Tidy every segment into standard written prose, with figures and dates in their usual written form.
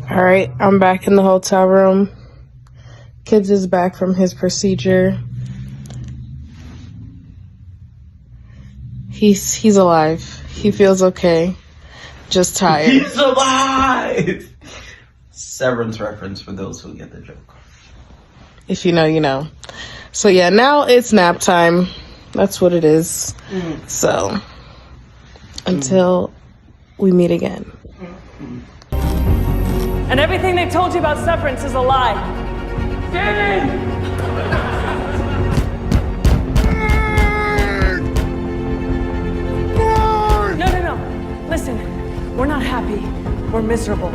All right, I'm back in the hotel room. Kids is back from his procedure. He's alive. He feels okay. Just tired. He's alive! Severance reference for those who get the joke. If you know, you know. So yeah, now it's nap time. That's what it is. So until we meet again. And everything they told you about severance is a lie. No. Listen, we're not happy. We're miserable.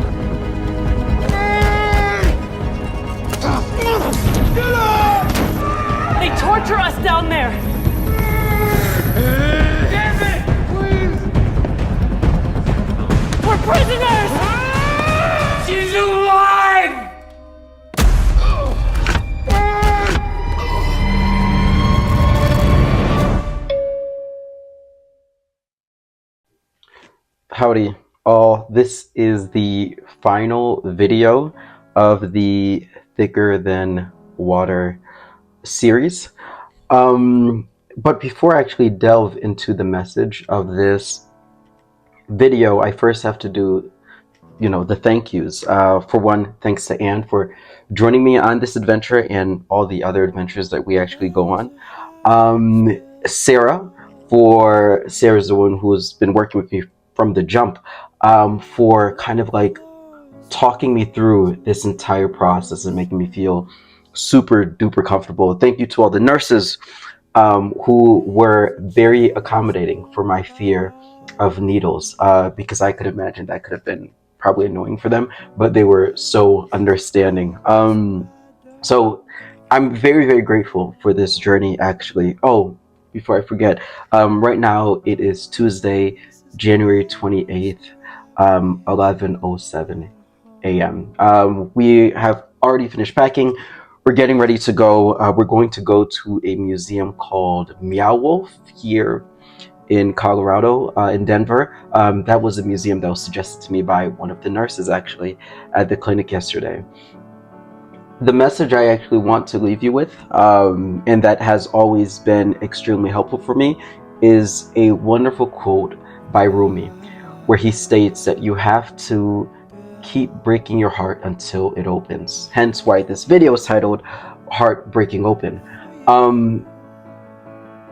They torture us down there. Damn it! Please! We're prisoners! She's alive! Howdy all, this is the final video of the Thicker Than Water series. But before I actually delve into the message of this video, I first have to do, the thank yous. For one, thanks to Anne for joining me on this adventure and all the other adventures that we actually go on. Sarah's the one who's been working with me from the jump, for kind of like talking me through this entire process and making me feel super duper comfortable. Thank you to all the nurses who were very accommodating for my fear of needles, because I could imagine that could have been probably annoying for them, but they were so understanding. So I'm very, very grateful for this journey, actually. Oh, before I forget, right now it is Tuesday, January 28th, 11:07 a.m. We have already finished packing. We're getting ready to go. We're going to go to a museum called Meow Wolf here in Colorado, in Denver. That was a museum that was suggested to me by one of the nurses actually at the clinic yesterday. The message I actually want to leave you with, and that has always been extremely helpful for me, is a wonderful quote by Rumi, where he states that you have to keep breaking your heart until it opens. Hence why this video is titled Heart Breaking Open.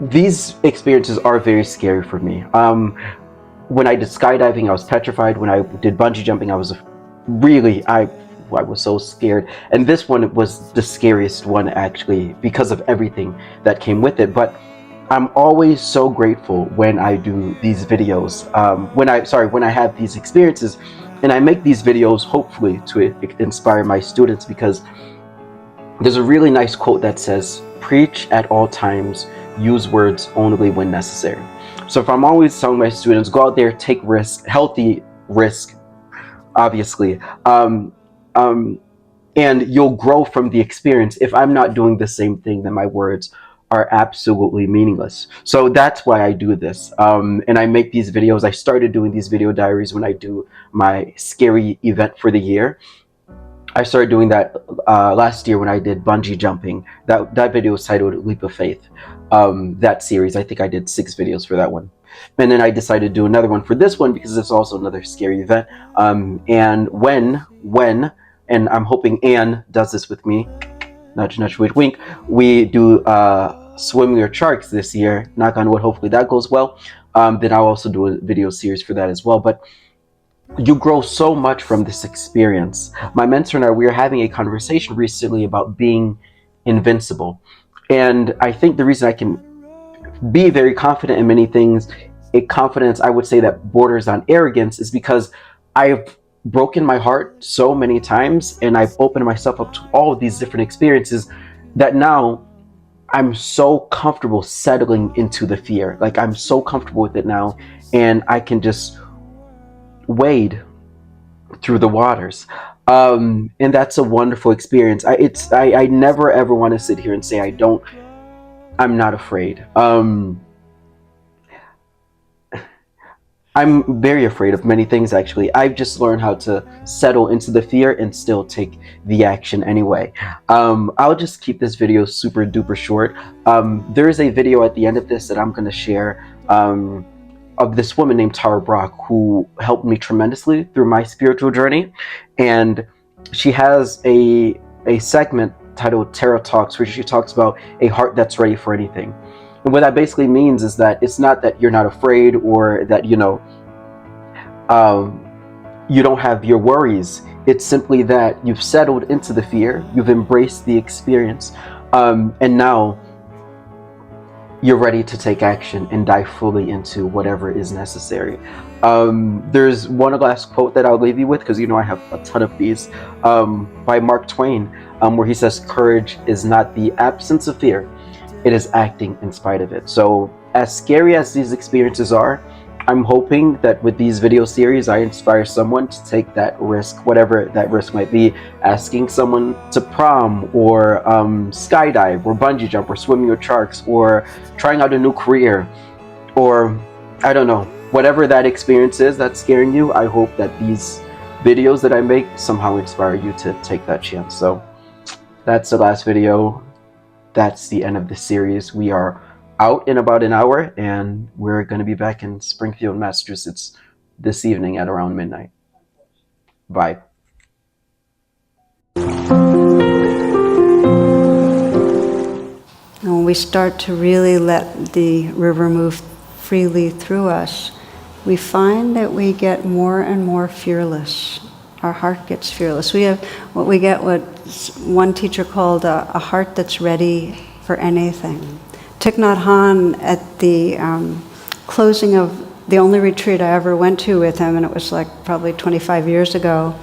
These experiences are very scary for me. When I did skydiving, I was petrified. When I did bungee jumping, I was so scared. And this one was the scariest one, actually, because of everything that came with it. But I'm always so grateful when I do these videos, when I have these experiences, and I make these videos hopefully to inspire my students, because there's a really nice quote that says, "Preach at all times, use words only when necessary." So if I'm always telling my students, go out there, take risks, healthy risk, obviously, and you'll grow from the experience. If I'm not doing the same thing, then my words are absolutely meaningless. So that's why I do this, and I make these videos. I started doing these video diaries when I do my scary event for the year. I started doing that last year when I did bungee jumping. That video was titled Leap of Faith. That series, I think I did 6 videos for that one. And then I decided to do another one for this one because it's also another scary event. And when, and I'm hoping Anne does this with me, nudge, nudge, wink, wink, we do swimming with sharks this year, knock on wood, hopefully that goes well. Then I'll also do a video series for that as well. But you grow so much from this experience. My mentor and I, we were having a conversation recently about being invincible. And I think the reason I can be very confident in many things, a confidence I would say that borders on arrogance, is because I've broken my heart so many times and I've opened myself up to all of these different experiences that now I'm so comfortable settling into the fear. Like, I'm so comfortable with it now, and I can just wade through the waters, and that's a wonderful experience. I never ever want to sit here and say I'm not afraid. I'm very afraid of many things, actually. I've just learned how to settle into the fear and still take the action anyway. I'll just keep this video super duper short. There is a video at the end of this that I'm going to share of this woman named Tara Brock, who helped me tremendously through my spiritual journey. And she has a segment titled Tara Talks, where she talks about a heart that's ready for anything. And what that basically means is that it's not that you're not afraid, or that, you know, you don't have your worries. It's simply that you've settled into the fear, you've embraced the experience, and now you're ready to take action and dive fully into whatever is necessary. There's one last quote that I'll leave you with, because you know I have a ton of these, by Mark Twain, where he says, "Courage is not the absence of fear, it is acting in spite of it." So as scary as these experiences are, I'm hoping that with these video series I inspire someone to take that risk, whatever that risk might be. Asking someone to prom, or skydive, or bungee jump, or swimming with sharks, or trying out a new career, or I don't know, whatever that experience is that's scaring you. I hope that these videos that I make somehow inspire you to take that chance. So that's the last video. That's the end of the series. We are out in about an hour, and we're going to be back in Springfield, Massachusetts this evening at around midnight. Bye. When we start to really let the river move freely through us, we find that we get more and more fearless. Our heart gets fearless. We have what one teacher called a heart that's ready for anything. Thich Nhat Hanh, at the closing of the only retreat I ever went to with him, and it was like probably 25 years ago,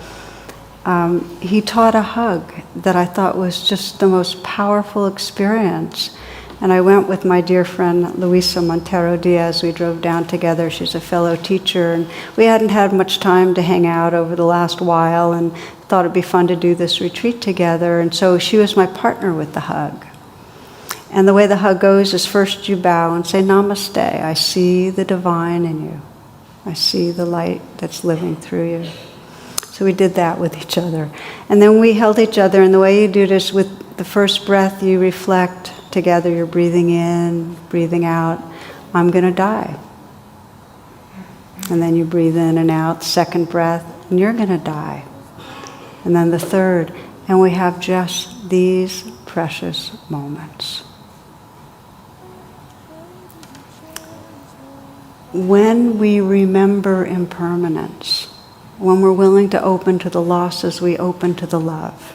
he taught a hug that I thought was just the most powerful experience. And I went with my dear friend Luisa Montero Diaz. We drove down together. She's a fellow teacher, and we hadn't had much time to hang out over the last while, and thought it'd be fun to do this retreat together. And so she was my partner with the hug. And the way the hug goes is, first you bow and say, "Namaste. I see the divine in you. I see the light that's living through you." So we did that with each other. And then we held each other, and the way you do this, with the first breath, you reflect together. You're breathing in, breathing out. "I'm going to die." And then you breathe in and out. Second breath, and you're going to die. And then the third, and we have just these precious moments. When we remember impermanence, when we're willing to open to the losses, we open to the love.